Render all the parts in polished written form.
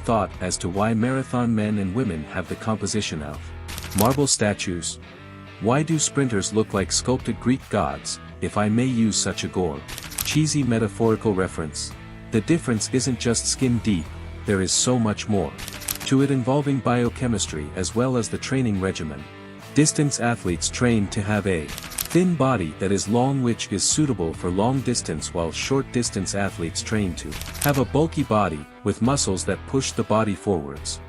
thought as to why marathon men and women have the composition of marble statues. Why do sprinters look like sculpted Greek gods, if I may use such a cheesy metaphorical reference? The difference isn't just skin deep, there is so much more to it, involving biochemistry as well as the training regimen. Distance athletes train to have a thin body that is long, which is suitable for long distance, while short distance athletes train to have a bulky body, with muscles that push the body forwards.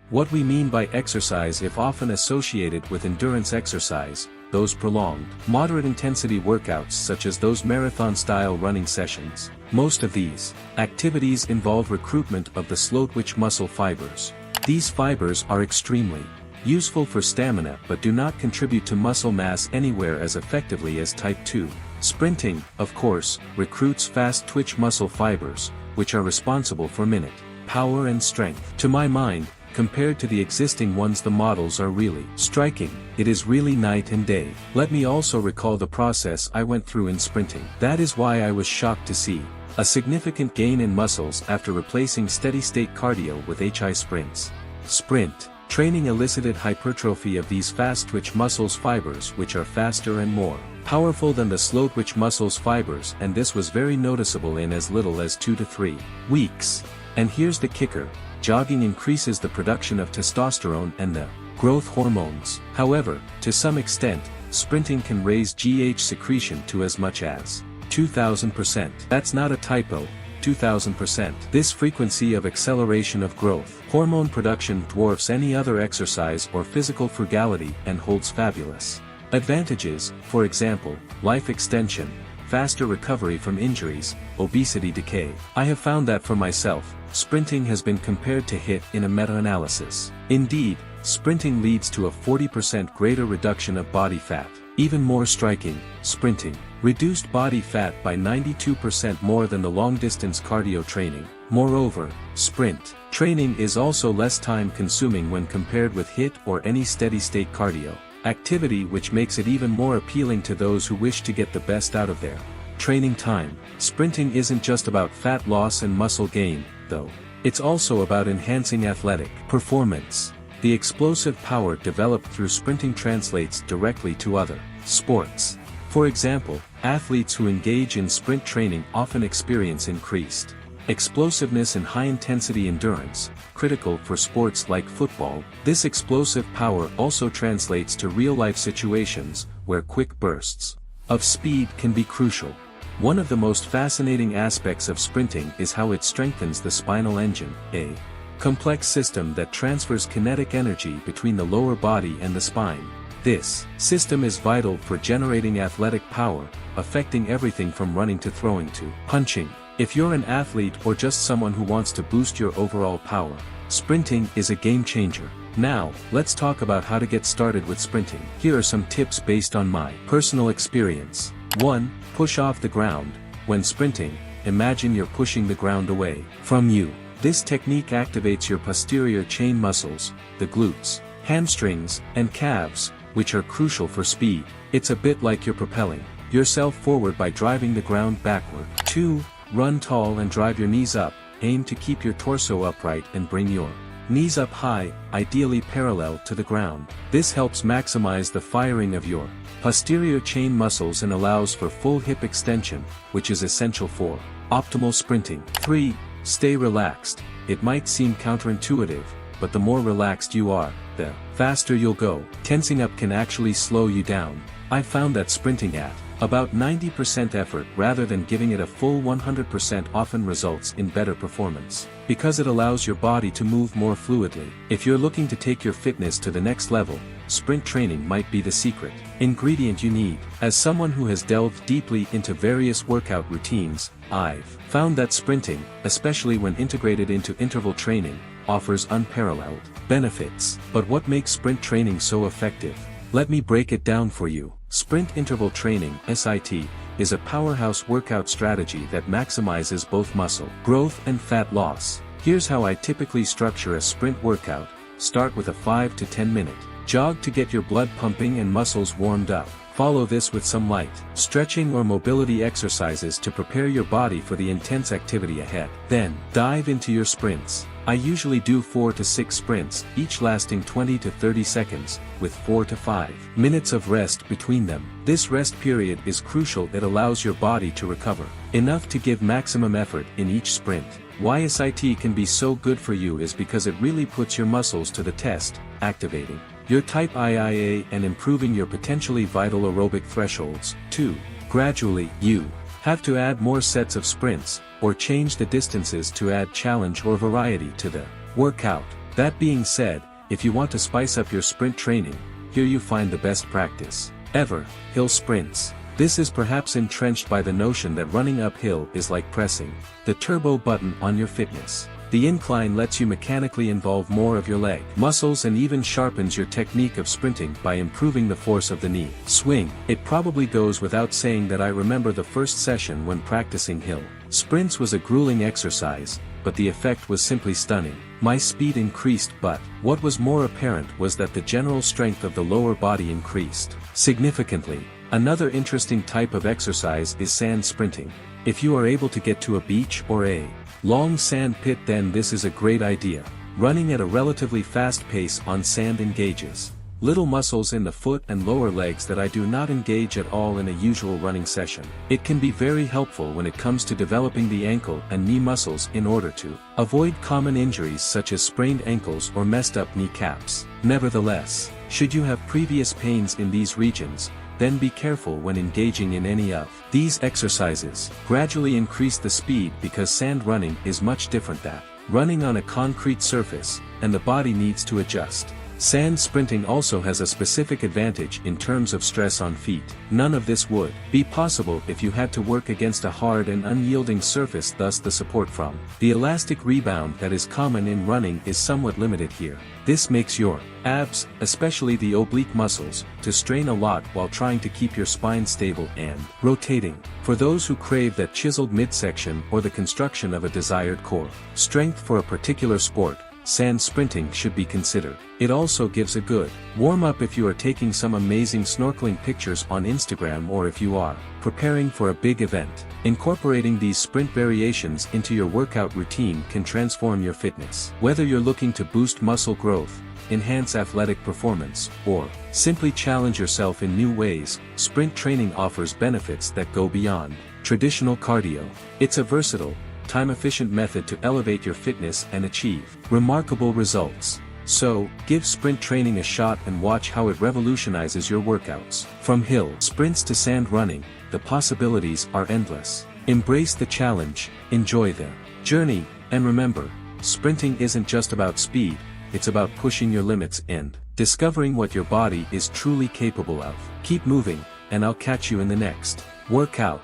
What we mean by exercise, if often associated with endurance exercise, those prolonged, moderate-intensity workouts such as those marathon-style running sessions. Most of these activities involve recruitment of the slow-twitch muscle fibers. These fibers are extremely useful for stamina but do not contribute to muscle mass anywhere as effectively as type 2. Sprinting, of course, recruits fast-twitch muscle fibers, which are responsible for minute power and strength. To my mind, compared to the existing ones, the models are really striking. It is really night and day. Let me also recall the process I went through in sprinting. That is why I was shocked to see a significant gain in muscles after replacing steady-state cardio with HI sprints. Sprint training elicited hypertrophy of these fast-twitch muscles fibers, which are faster and more powerful than the slow-twitch muscles fibers, and this was very noticeable in as little as 2 to 3 weeks. And here's the kicker: jogging increases the production of testosterone and the growth hormones. However, to some extent, sprinting can raise GH secretion to as much as 2000%. That's not a typo, 2000%. This frequency of acceleration of growth hormone production dwarfs any other exercise or physical frugality and holds fabulous advantages, for example, life extension, faster recovery from injuries, obesity decay. I have found that for myself, sprinting has been compared to HIIT in a meta-analysis. Indeed, sprinting leads to a 40% greater reduction of body fat. Even more striking, sprinting reduced body fat by 92% more than the long-distance cardio training. Moreover, sprint training is also less time-consuming when compared with HIIT or any steady-state cardio activity, which makes it even more appealing to those who wish to get the best out of their training time. Sprinting isn't just about fat loss and muscle gain, though. It's also about enhancing athletic performance. The explosive power developed through sprinting translates directly to other sports. For example, athletes who engage in sprint training often experience increased explosiveness and high-intensity endurance, critical for sports like football. This explosive power also translates to real-life situations, where quick bursts of speed can be crucial. One of the most fascinating aspects of sprinting is how it strengthens the spinal engine, a complex system that transfers kinetic energy between the lower body and the spine. This system is vital for generating athletic power, affecting everything from running to throwing to punching. If you're an athlete or just someone who wants to boost your overall power, sprinting is a game changer. Now, let's talk about how to get started with sprinting. Here are some tips based on my personal experience. 1. Push off the ground. When sprinting, imagine you're pushing the ground away from you. This technique activates your posterior chain muscles, the glutes, hamstrings, and calves, which are crucial for speed. It's a bit like you're propelling yourself forward by driving the ground backward. 2. Run tall and drive your knees up. Aim to keep your torso upright and bring your knees up high, ideally parallel to the ground. This helps maximize the firing of your posterior chain muscles and allows for full hip extension, which is essential for optimal sprinting. 3. Stay relaxed. It might seem counterintuitive, but the more relaxed you are, the faster you'll go. Tensing up can actually slow you down. I've found that sprinting at about 90% effort rather than giving it a full 100% often results in better performance, because it allows your body to move more fluidly. If you're looking to take your fitness to the next level, sprint training might be the secret ingredient you need. As someone who has delved deeply into various workout routines, I've found that sprinting, especially when integrated into interval training, offers unparalleled benefits. But what makes sprint training so effective? Let me break it down for you. Sprint interval training (SIT) is a powerhouse workout strategy that maximizes both muscle growth and fat loss. Here's how I typically structure a sprint workout. Start with a 5 to 10 minute jog to get your blood pumping and muscles warmed up. Follow this with some light stretching or mobility exercises to prepare your body for the intense activity ahead. Then, dive into your sprints. I usually do 4 to 6 sprints, each lasting 20 to 30 seconds, with 4 to 5 minutes of rest between them. This rest period is crucial. It allows your body to recover enough to give maximum effort in each sprint. Why SIT can be so good for you is because it really puts your muscles to the test, activating your type IIA and improving your potentially vital aerobic thresholds. 2. Gradually, you have to add more sets of sprints, or change the distances to add challenge or variety to the workout. That being said, if you want to spice up your sprint training, here you find the best practice ever: hill sprints. This is perhaps entrenched by the notion that running uphill is like pressing the turbo button on your fitness. The incline lets you mechanically involve more of your leg muscles and even sharpens your technique of sprinting by improving the force of the knee swing. It probably goes without saying that I remember the first session when practicing hill sprints was a grueling exercise, but the effect was simply stunning. My speed increased, but what was more apparent was that the general strength of the lower body increased significantly. Another interesting type of exercise is sand sprinting. If you are able to get to a beach or a long sand pit, then this is a great idea. Running at a relatively fast pace on sand engages little muscles in the foot and lower legs that I do not engage at all in a usual running session. It can be very helpful when it comes to developing the ankle and knee muscles in order to avoid common injuries such as sprained ankles or messed up kneecaps. Nevertheless, should you have previous pains in these regions, then be careful when engaging in any of these exercises. Gradually increase the speed because sand running is much different than running on a concrete surface, and the body needs to adjust. Sand sprinting also has a specific advantage in terms of stress on feet. None of this would be possible if you had to work against a hard and unyielding surface, thus the support from the elastic rebound that is common in running is somewhat limited here. This makes your abs, especially the oblique muscles, to strain a lot while trying to keep your spine stable and rotating. For those who crave that chiseled midsection or the construction of a desired core strength for a particular sport, sand sprinting should be considered. It also gives a good warm-up if you are taking some amazing snorkeling pictures on Instagram or if you are preparing for a big event. Incorporating these sprint variations into your workout routine can transform your fitness. Whether you're looking to boost muscle growth, enhance athletic performance, or simply challenge yourself in new ways, sprint training offers benefits that go beyond traditional cardio. It's a versatile, time-efficient method to elevate your fitness and achieve remarkable results. So, give sprint training a shot and watch how it revolutionizes your workouts. From hill sprints to sand running, the possibilities are endless. Embrace the challenge, enjoy the journey, and remember, sprinting isn't just about speed, it's about pushing your limits and discovering what your body is truly capable of. Keep moving, and I'll catch you in the next workout.